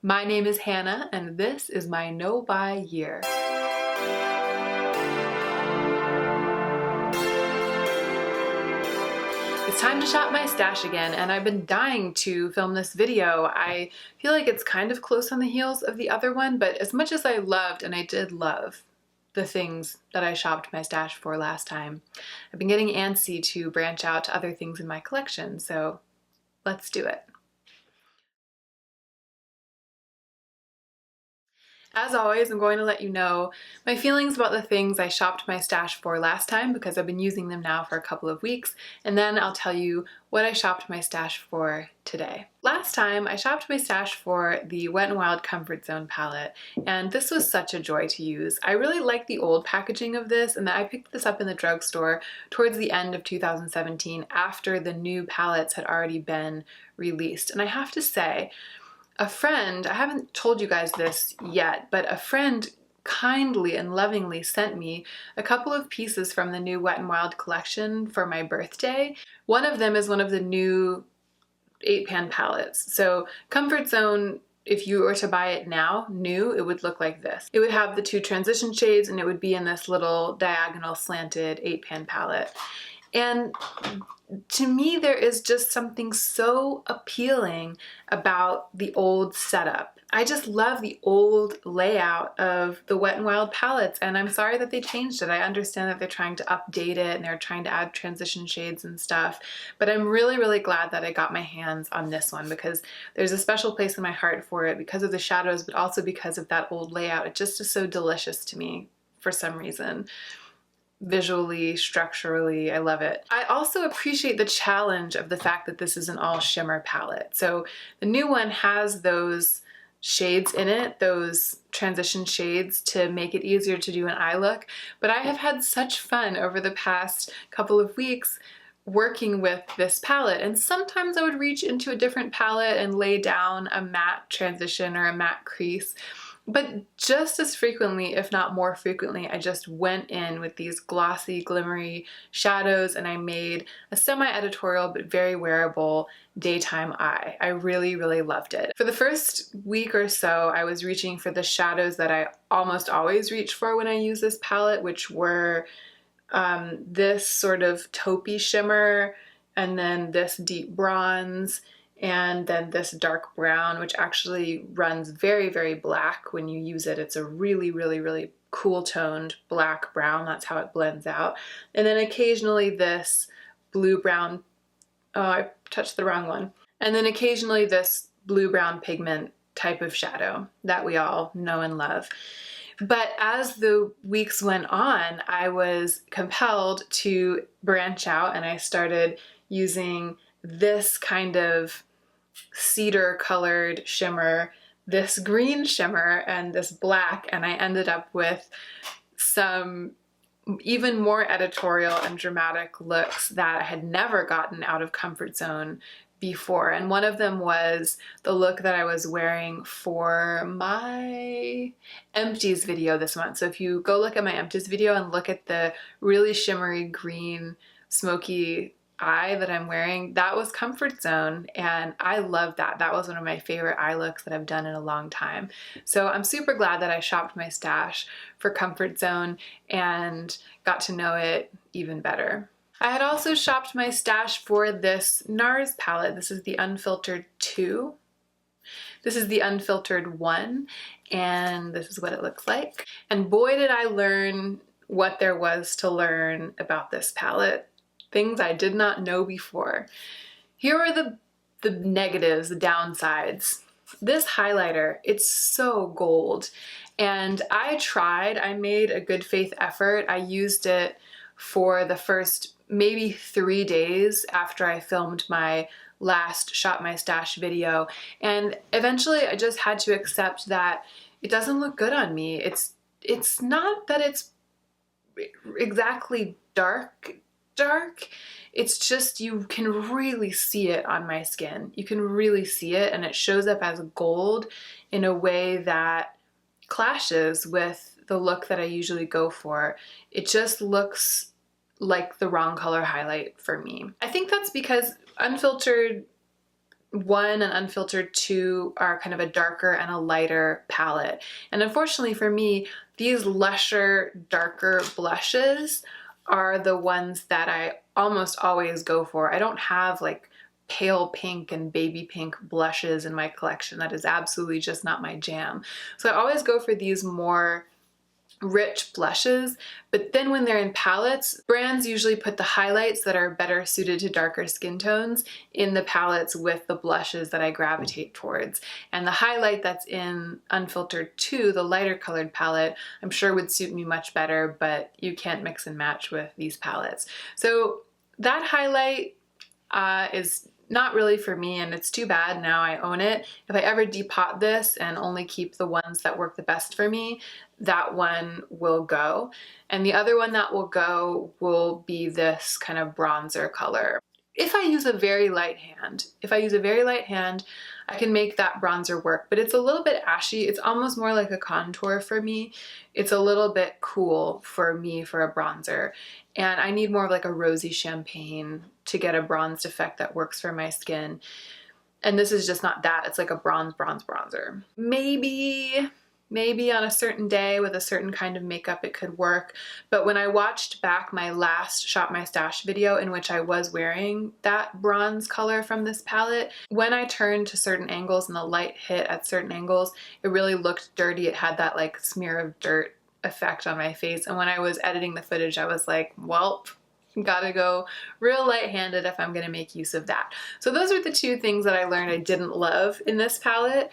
My name is Hannah, and this is my no-buy year. It's time to shop my stash again, and I've been dying to film this video. I feel like it's kind of close on the heels of the other one, but as much as I loved, and I did love, the things that I shopped my stash for last time, I've been getting antsy to branch out to other things in my collection, so let's do it. As always, I'm going to let you know my feelings about the things I shopped my stash for last time because I've been using them now for a couple of weeks, and then I'll tell you what I shopped my stash for today. Last time, I shopped my stash for the Wet n Wild Comfort Zone palette, and this was such a joy to use. I really like the old packaging of this, and I picked this up in the drugstore towards the end of 2017 after the new palettes had already been released. And I have to say, a friend, I haven't told you guys this yet, but a friend kindly and lovingly sent me a couple of pieces from the new Wet n Wild collection for my birthday. One of them is one of the new 8-pan palettes. So Comfort Zone, if you were to buy it now, new, it would look like this. It would have the 2 transition shades and it would be in this little diagonal slanted 8-pan palette. And to me, there is just something so appealing about the old setup. I just love the old layout of the Wet n Wild palettes, and I'm sorry that they changed it. I understand that they're trying to update it and they're trying to add transition shades and stuff, but I'm really, really glad that I got my hands on this one because there's a special place in my heart for it because of the shadows, but also because of that old layout. It just is so delicious to me for some reason. Visually, structurally, I love it. I also appreciate the challenge of the fact that this is an all shimmer palette. So the new one has those shades in it, those transition shades to make it easier to do an eye look. But I have had such fun over the past couple of weeks working with this palette, and sometimes I would reach into a different palette and lay down a matte transition or a matte crease. But just as frequently, if not more frequently, I just went in with these glossy, glimmery shadows and I made a semi-editorial but very wearable daytime eye. I really, really loved it. For the first week or so, I was reaching for the shadows that I almost always reach for when I use this palette, which were this sort of taupey shimmer and then this deep bronze and then this dark brown, which actually runs very, very black when you use it. It's a really, really, really cool toned black brown. That's how it blends out. And then occasionally this blue-brown, oh, I touched the wrong one. And then occasionally this blue-brown pigment type of shadow that we all know and love. But as the weeks went on, I was compelled to branch out and I started using this kind of cedar colored shimmer, this green shimmer, and this black, and I ended up with some even more editorial and dramatic looks that I had never gotten out of Comfort Zone before. And one of them was the look that I was wearing for my empties video this month. So if you go look at my empties video and look at the really shimmery green smoky eye that I'm wearing, that was Comfort Zone, and I love that. That was one of my favorite eye looks that I've done in a long time. So I'm super glad that I shopped my stash for Comfort Zone and got to know it even better. I had also shopped my stash for this Nars palette. This is the Unfiltered 2. This is the Unfiltered 1, and this is what it looks like. And boy, did I learn what there was to learn about this palette. Things I did not know before. Here are the negatives, the downsides. This highlighter, it's so gold. And I made a good faith effort. I used it for the first maybe 3 days after I filmed my last Shop My Stash video. And eventually I just had to accept that it doesn't look good on me. It's not that it's exactly dark, it's just you can really see it on my skin. You can really see it, and it shows up as gold in a way that clashes with the look that I usually go for. It just looks like the wrong color highlight for me. I think that's because Unfiltered 1 and Unfiltered 2 are kind of a darker and a lighter palette. And unfortunately for me, these lusher, darker blushes are the ones that I almost always go for. I don't have like pale pink and baby pink blushes in my collection. That is absolutely just not my jam. So I always go for these more rich blushes, but then when they're in palettes, brands usually put the highlights that are better suited to darker skin tones in the palettes with the blushes that I gravitate towards. And the highlight that's in Unfiltered 2, the lighter colored palette, I'm sure would suit me much better, but you can't mix and match with these palettes. So that highlight is not really for me, and it's too bad. Now I own it. If I ever depot this and only keep the ones that work the best for me, that one will go. And the other one that will go will be this kind of bronzer color. If I use a very light hand, I can make that bronzer work, but it's a little bit ashy. It's almost more like a contour for me. It's a little bit cool for me for a bronzer. And I need more of like a rosy champagne to get a bronzed effect that works for my skin. And this is just not that. It's like a bronzer. Maybe on a certain day with a certain kind of makeup it could work. But when I watched back my last Shop My Stash video in which I was wearing that bronze color from this palette, when I turned to certain angles and the light hit at certain angles, it really looked dirty. It had that like smear of dirt effect on my face. And when I was editing the footage, I was like, well, gotta go real light-handed if I'm gonna make use of that. So those are the 2 things that I learned I didn't love in this palette.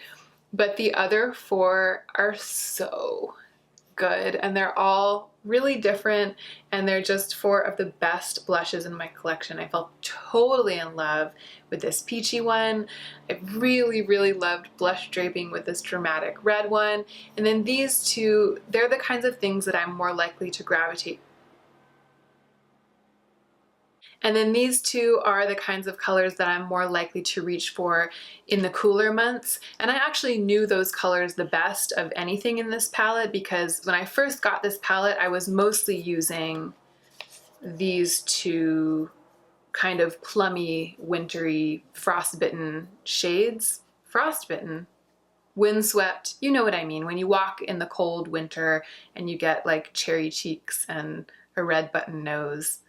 But the other 4 are so good, and they're all really different, and they're just 4 of the best blushes in my collection. I felt totally in love with this peachy one. I really loved blush draping with this dramatic red one. And then these 2, they're the kinds of things that I'm more likely to gravitate. And then these 2 are the kinds of colors that I'm more likely to reach for in the cooler months. And I actually knew those colors the best of anything in this palette because when I first got this palette, I was mostly using these 2 kind of plummy, wintry, frostbitten shades. Frostbitten? Windswept, you know what I mean. When you walk in the cold winter and you get like cherry cheeks and a red button nose.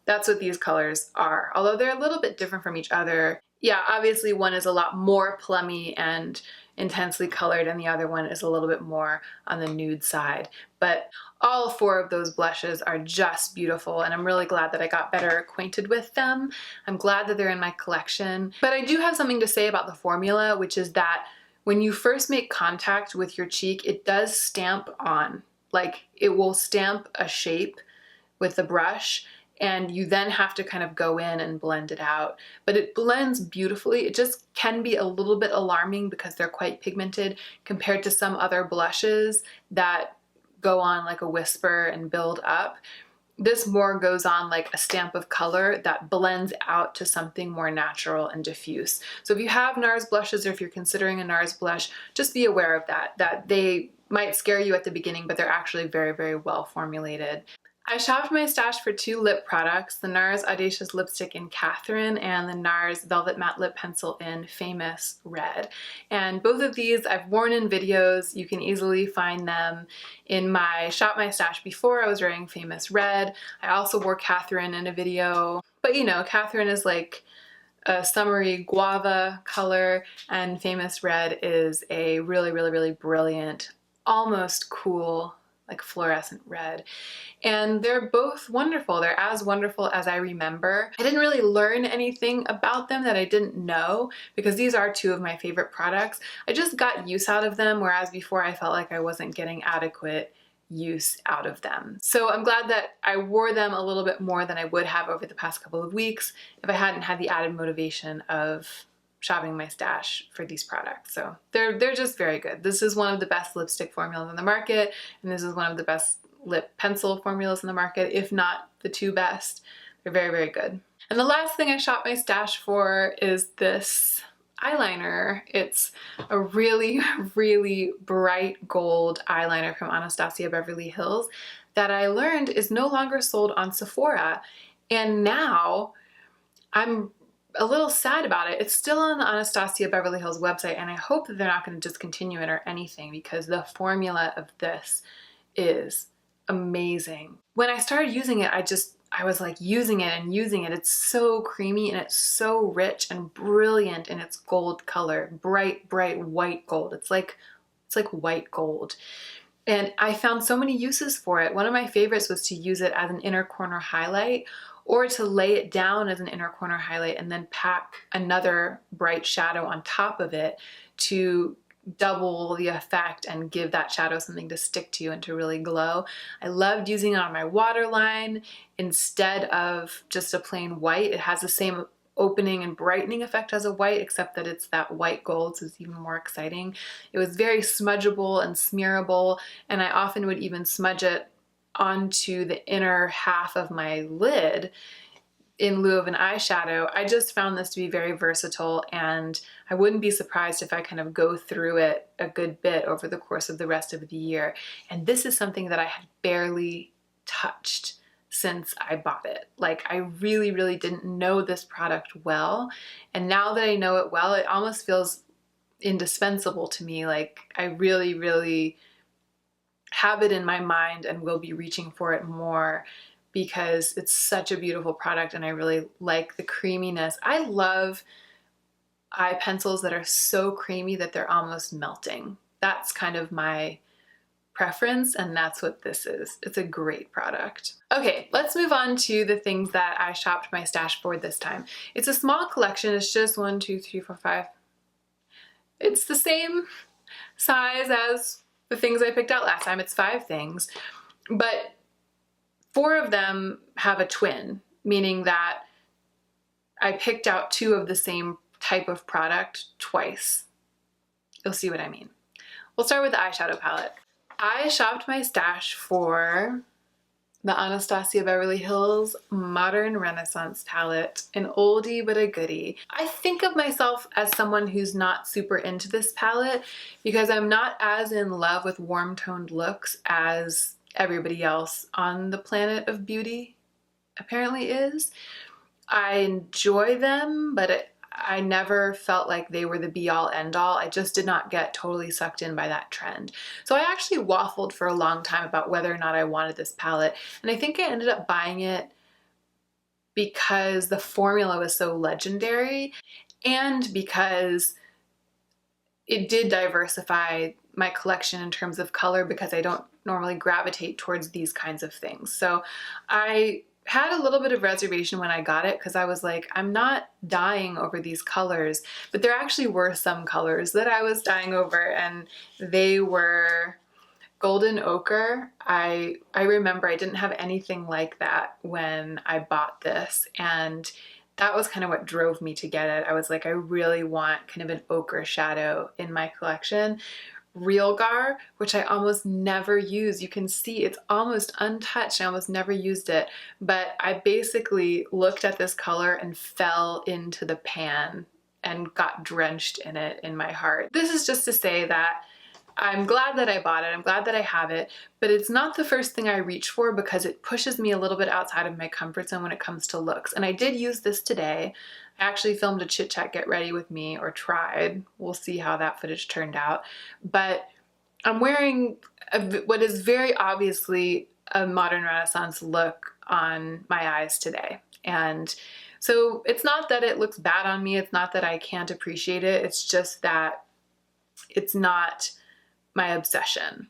That's what these colors are, although they're a little bit different from each other. Yeah, obviously one is a lot more plummy and intensely colored and the other one is a little bit more on the nude side. But all 4 of those blushes are just beautiful and I'm really glad that I got better acquainted with them. I'm glad that they're in my collection. But I do have something to say about the formula, which is that when you first make contact with your cheek, it does stamp on. Like it will stamp a shape with the brush, and you then have to kind of go in and blend it out. But it blends beautifully. It just can be a little bit alarming because they're quite pigmented compared to some other blushes that go on like a whisper and build up. This more goes on like a stamp of color that blends out to something more natural and diffuse. So if you have Nars blushes or if you're considering a Nars blush, just be aware of that they might scare you at the beginning, but they're actually very well formulated. I shopped my stash for 2 lip products, the Nars Audacious Lipstick in Catherine and the Nars Velvet Matte Lip Pencil in Famous Red. And both of these I've worn in videos. You can easily find them in my Shop My Stash before. I was wearing Famous Red. I also wore Catherine in a video. But you know, Catherine is like a summery guava color and Famous Red is a really brilliant, almost cool, like fluorescent red. And they're both wonderful. They're as wonderful as I remember. I didn't really learn anything about them that I didn't know because these are 2 of my favorite products. I just got use out of them, whereas before I felt like I wasn't getting adequate use out of them. So I'm glad that I wore them a little bit more than I would have over the past couple of weeks if I hadn't had the added motivation of shopping my stash for these products. So they're just very good. This is one of the best lipstick formulas on the market, and this is one of the best lip pencil formulas in the market, if not the 2 best. They're very good. And the last thing I shopped my stash for is this eyeliner. It's a really bright gold eyeliner from Anastasia Beverly Hills that I learned is no longer sold on Sephora. And now I'm a little sad about it. It's still on the Anastasia Beverly Hills website, and I hope that they're not going to discontinue it or anything, because the formula of this is amazing. When I started using it, I was like using it and using it. It's so creamy and it's so rich and brilliant in its gold color, bright, bright white gold. It's like white gold. And I found so many uses for it. One of my favorites was to use it as an inner corner highlight, or to lay it down as an inner corner highlight and then pack another bright shadow on top of it to double the effect and give that shadow something to stick to and to really glow. I loved using it on my waterline instead of just a plain white. It has the same opening and brightening effect as a white, except that it's that white gold, so it's even more exciting. It was very smudgeable and smearable, and I often would even smudge it onto the inner half of my lid in lieu of an eyeshadow. I just found this to be very versatile, and I wouldn't be surprised if I kind of go through it a good bit over the course of the rest of the year. And this is something that I had barely touched since I bought it. Like, I really, really didn't know this product well. And now that I know it well, it almost feels indispensable to me. Like, I really, really have it in my mind and will be reaching for it more because it's such a beautiful product and I really like the creaminess. I love eye pencils that are so creamy that they're almost melting. That's kind of my preference, and that's what this is. It's a great product. Okay, let's move on to the things that I shopped my stash for this time. It's a small collection. It's just 1, 2, 3, 4, 5. It's the same size as the things I picked out last time. It's 5 things, but 4 of them have a twin, meaning that I picked out 2 of the same type of product twice. You'll see what I mean. We'll start with the eyeshadow palette. I shopped my stash for the Anastasia Beverly Hills Modern Renaissance palette, an oldie but a goodie. I think of myself as someone who's not super into this palette because I'm not as in love with warm toned looks as everybody else on the planet of beauty apparently is. I enjoy them, but I never felt like they were the be-all end-all. I just did not get totally sucked in by that trend. So I actually waffled for a long time about whether or not I wanted this palette, and I think I ended up buying it because the formula was so legendary and because it did diversify my collection in terms of color, because I don't normally gravitate towards these kinds of things. So I had a little bit of reservation when I got it because I was like, I'm not dying over these colors, but there actually were some colors that I was dying over, and they were golden ochre. I remember I didn't have anything like that when I bought this, and that was kind of what drove me to get it. I was like, I really want kind of an ochre shadow in my collection. Real Gar, which I almost never use. You can see it's almost untouched. I almost never used it, but I basically looked at this color and fell into the pan and got drenched in it in my heart. This is just to say that I'm glad that I bought it. I'm glad that I have it, but it's not the first thing I reach for because it pushes me a little bit outside of my comfort zone when it comes to looks. And I did use this today. I actually filmed a chit-chat get ready with me, or tried. We'll see how that footage turned out. But I'm wearing what is very obviously a modern Renaissance look on my eyes today. And so it's not that it looks bad on me. It's not that I can't appreciate it. It's just that it's not my obsession.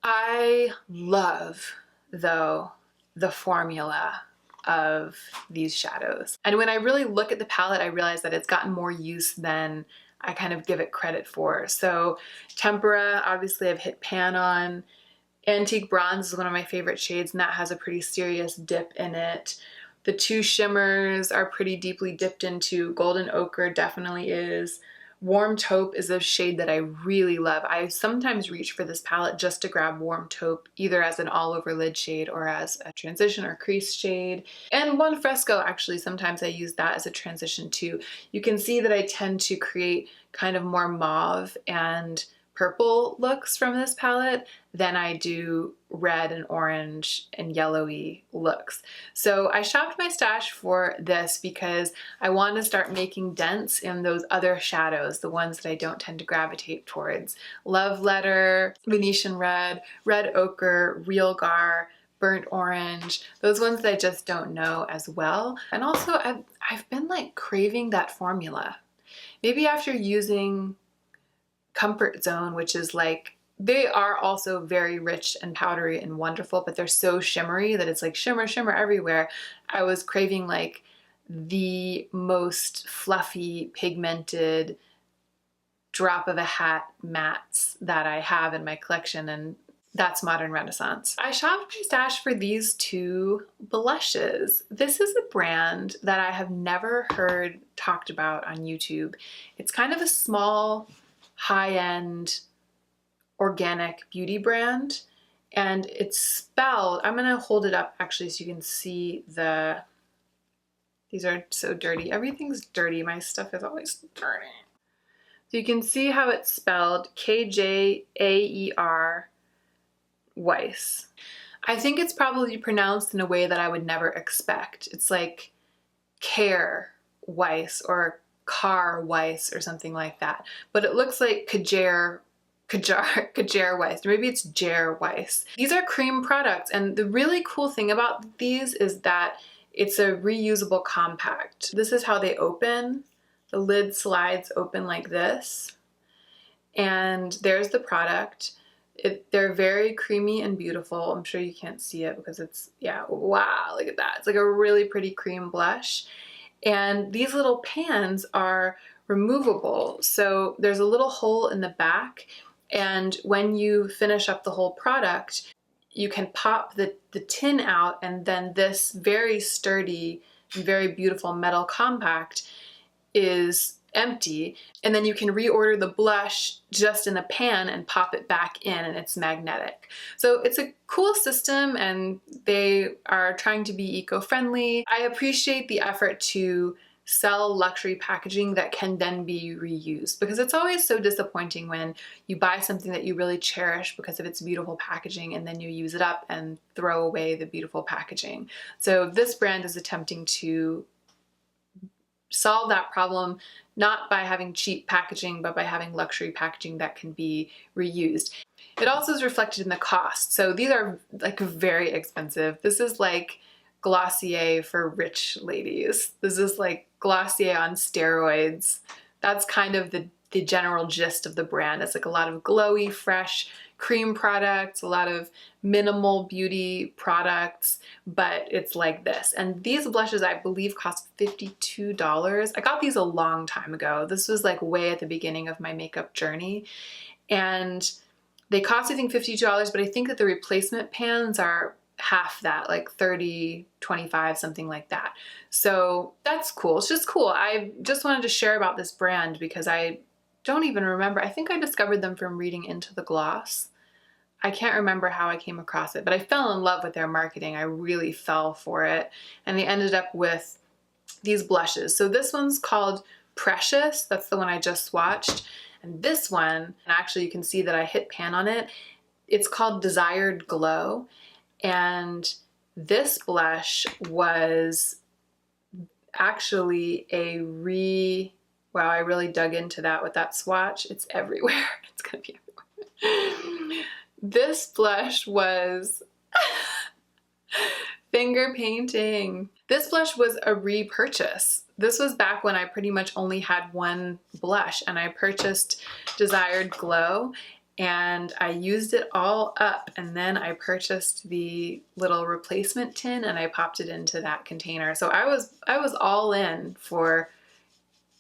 I love, though, the formula of these shadows. And when I really look at the palette, I realize that it's gotten more use than I kind of give it credit for. So Tempera, obviously I've hit pan on. Antique Bronze is one of my favorite shades, and that has a pretty serious dip in it. The 2 shimmers are pretty deeply dipped into. Golden Ochre definitely is. Warm Taupe is a shade that I really love. I sometimes reach for this palette just to grab Warm Taupe, either as an all-over lid shade or as a transition or crease shade. And Buon Fresco, actually, sometimes I use that as a transition too. You can see that I tend to create kind of more mauve and purple looks from this palette than I do red and orange and yellowy looks. So I shopped my stash for this because I want to start making dents in those other shadows, the ones that I don't tend to gravitate towards. Love Letter, Venetian Red, Red Ochre, Real Gar, Burnt Orange, those ones that I just don't know as well. And also I've been like craving that formula. Maybe after using Comfort Zone, which is like, they are also very rich and powdery and wonderful, but they're so shimmery that it's like shimmer, shimmer everywhere. I was craving like the most fluffy, pigmented, drop of a hat mattes that I have in my collection, and that's Modern Renaissance. I shopped my stash for these two blushes. This is a brand that I have never heard talked about on YouTube. It's kind of a small, high-end organic beauty brand, and it's spelled, I'm gonna hold it up actually so you can see these are so dirty. Everything's dirty. My stuff is always dirty. So you can see how it's spelled, Kjaer Weiss. I think it's probably pronounced in a way that I would never expect. It's like Care Weiss or Car Weiss or something like that. But it looks like Kjaer Weiss. Maybe it's Jair Weiss. These are cream products, and the really cool thing about these is that it's a reusable compact. This is how they open. The lid slides open like this. And there's the product. They're very creamy and beautiful. I'm sure you can't see it because it's, yeah, wow, look at that. It's like a really pretty cream blush. And these little pans are removable. So there's a little hole in the back, and when you finish up the whole product, you can pop the tin out, and then this very sturdy and very beautiful metal compact is empty, and then you can reorder the blush just in the pan and pop it back in, and it's magnetic. So it's a cool system, and they are trying to be eco-friendly. I appreciate the effort to sell luxury packaging that can then be reused, because it's always so disappointing when you buy something that you really cherish because of its beautiful packaging and then you use it up and throw away the beautiful packaging. So this brand is attempting to solve that problem, not by having cheap packaging, but by having luxury packaging that can be reused. It also is reflected in the cost. So these are like very expensive. This is like Glossier for rich ladies. This is like Glossier on steroids. That's kind of the general gist of the brand. It's like a lot of glowy, fresh cream products, a lot of minimal beauty products, but it's like this. And these blushes, I believe, cost $52. I got these a long time ago. This was like way at the beginning of my makeup journey. And they cost, I think, $52, but I think that the replacement pans are half that, like 30, 25, something like that. So that's cool. It's just cool. I just wanted to share about this brand because I don't even remember. I think I discovered them from reading Into the Gloss. I can't remember how I came across it, but I fell in love with their marketing. I really fell for it. And they ended up with these blushes. So this one's called Precious. That's the one I just swatched. And this one, and actually you can see that I hit pan on it, it's called Desired Glow. And this blush was actually wow, I really dug into that with that swatch. It's everywhere. It's gonna be everywhere. This blush was finger painting. This blush was a repurchase. This was back when I pretty much only had one blush, and I purchased Desired Glow and I used it all up, and then I purchased the little replacement tin and I popped it into that container. So I was all in for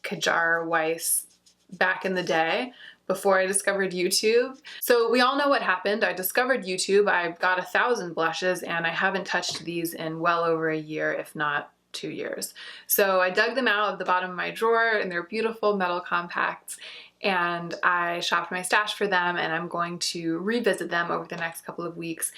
Kjaer Weiss back in the day before I discovered YouTube. So we all know what happened. I discovered YouTube, I got 1,000 blushes, and I haven't touched these in well over a year, if not 2 years. So I dug them out of the bottom of my drawer, and they're beautiful metal compacts, and I shopped my stash for them, and I'm going to revisit them over the next couple of weeks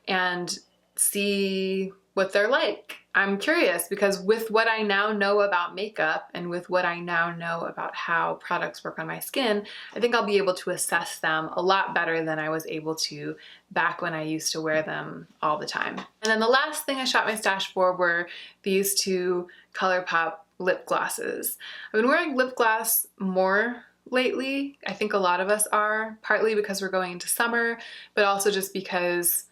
and see what they're like. I'm curious because with what I now know about makeup and with what I now know about how products work on my skin, I think I'll be able to assess them a lot better than I was able to back when I used to wear them all the time. And then the last thing I shot my stash for were these two Colourpop lip glosses. I've been wearing lip gloss more lately. I think a lot of us are, partly because we're going into summer, but also just because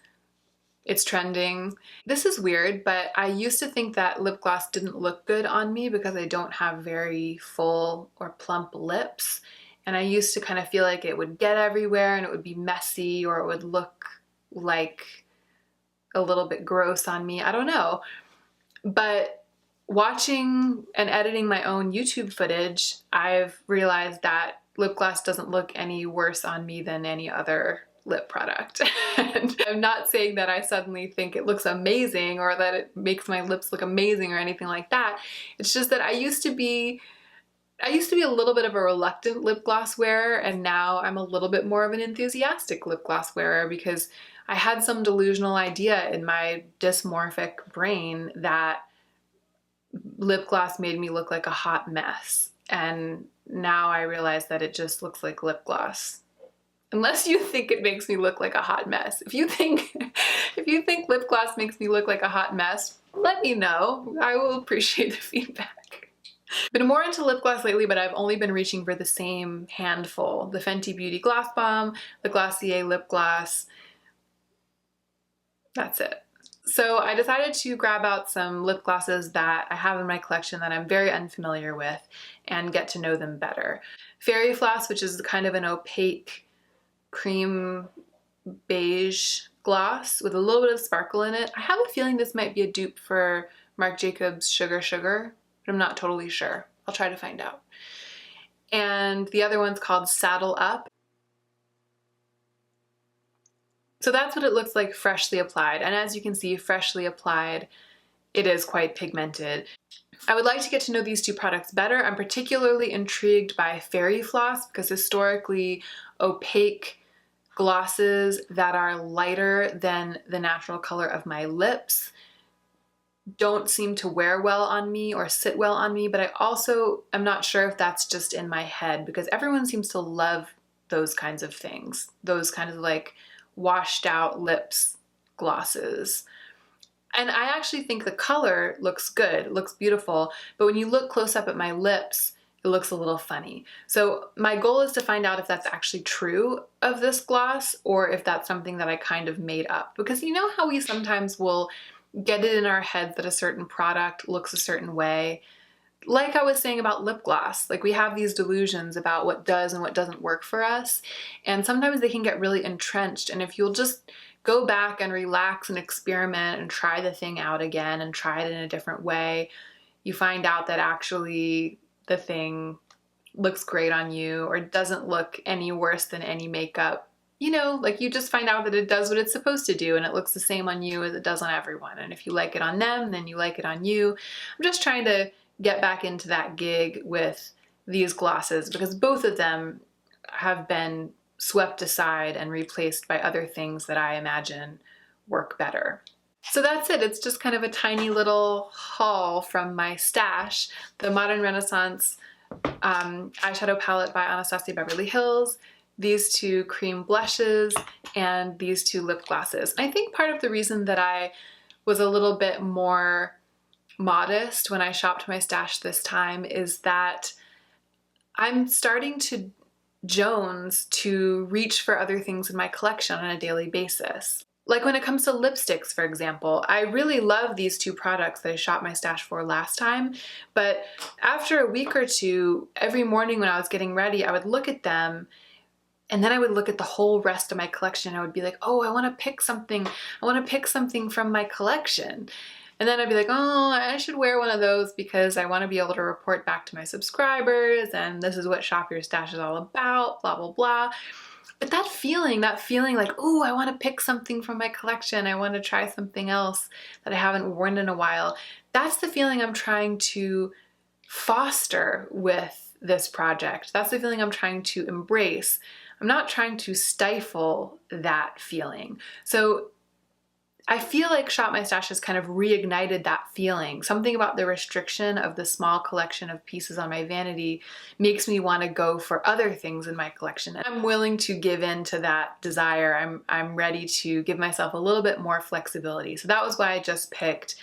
it's trending. This is weird, but I used to think that lip gloss didn't look good on me because I don't have very full or plump lips. And I used to kind of feel like it would get everywhere and it would be messy, or it would look like a little bit gross on me. I don't know. But watching and editing my own YouTube footage, I've realized that lip gloss doesn't look any worse on me than any other lip product. And I'm not saying that I suddenly think it looks amazing or that it makes my lips look amazing or anything like that. It's just that I used to be a little bit of a reluctant lip gloss wearer, and now I'm a little bit more of an enthusiastic lip gloss wearer because I had some delusional idea in my dysmorphic brain that lip gloss made me look like a hot mess. And now I realize that it just looks like lip gloss. Unless you think it makes me look like a hot mess. If you think lip gloss makes me look like a hot mess, let me know. I will appreciate the feedback. Been more into lip gloss lately, but I've only been reaching for the same handful. The Fenty Beauty Gloss Bomb, the Glossier Lip Gloss. That's it. So I decided to grab out some lip glosses that I have in my collection that I'm very unfamiliar with and get to know them better. Fairy Floss, which is kind of an opaque cream beige gloss with a little bit of sparkle in it. I have a feeling this might be a dupe for Marc Jacobs Sugar, but I'm not totally sure. I'll try to find out. And the other one's called Saddle Up. So that's what it looks like freshly applied. And as you can see, freshly applied, it is quite pigmented. I would like to get to know these two products better. I'm particularly intrigued by Fairy Floss because historically opaque glosses that are lighter than the natural color of my lips don't seem to wear well on me or sit well on me, but I also am not sure if that's just in my head because everyone seems to love those kinds of things, those kind of like washed out lips glosses. And I actually think the color looks good, it looks beautiful, but when you look close up at my lips, it looks a little funny. So my goal is to find out if that's actually true of this gloss or if that's something that I kind of made up. Because you know how we sometimes will get it in our heads that a certain product looks a certain way? Like I was saying about lip gloss, like we have these delusions about what does and what doesn't work for us. And sometimes they can get really entrenched. And if you'll just go back and relax and experiment and try the thing out again and try it in a different way, you find out that actually the thing looks great on you or doesn't look any worse than any makeup. You know, like you just find out that it does what it's supposed to do and it looks the same on you as it does on everyone. And if you like it on them, then you like it on you. I'm just trying to get back into that gig with these glosses because both of them have been swept aside and replaced by other things that I imagine work better. So that's it. It's just kind of a tiny little haul from my stash. The Modern Renaissance eyeshadow palette by Anastasia Beverly Hills, these two cream blushes, and these two lip glosses. I think part of the reason that I was a little bit more modest when I shopped my stash this time is that I'm starting to Jones to reach for other things in my collection on a daily basis. Like when it comes to lipsticks, for example, I really love these two products that I shopped my stash for last time, but after a week or two, every morning when I was getting ready, I would look at them and then I would look at the whole rest of my collection. I would be like, oh, I want to pick something. I want to pick something from my collection. And then I'd be like, oh, I should wear one of those because I want to be able to report back to my subscribers and this is what Shop Your Stash is all about, blah, blah, blah. But that feeling like, oh, I want to pick something from my collection. I want to try something else that I haven't worn in a while. That's the feeling I'm trying to foster with this project. That's the feeling I'm trying to embrace. I'm not trying to stifle that feeling. So I feel like Shop My Stash has kind of reignited that feeling. Something about the restriction of the small collection of pieces on my vanity makes me want to go for other things in my collection. I'm willing to give in to that desire. I'm ready to give myself a little bit more flexibility. So that was why I just picked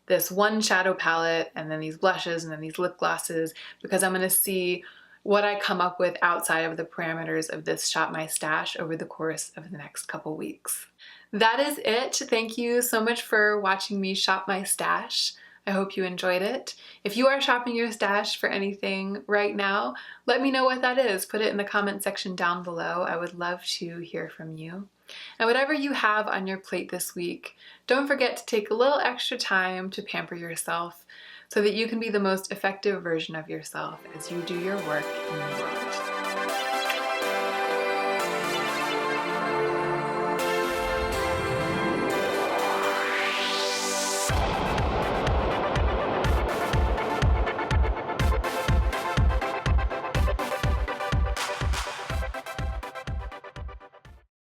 this one shadow palette and then these blushes and then these lip glosses, because I'm going to see what I come up with outside of the parameters of this Shop My Stash over the course of the next couple weeks. That is it. Thank you so much for watching me shop my stash. I hope you enjoyed it. If you are shopping your stash for anything right now, let me know what that is. Put it in the comment section down below. I would love to hear from you. And whatever you have on your plate this week, don't forget to take a little extra time to pamper yourself so that you can be the most effective version of yourself as you do your work in the world.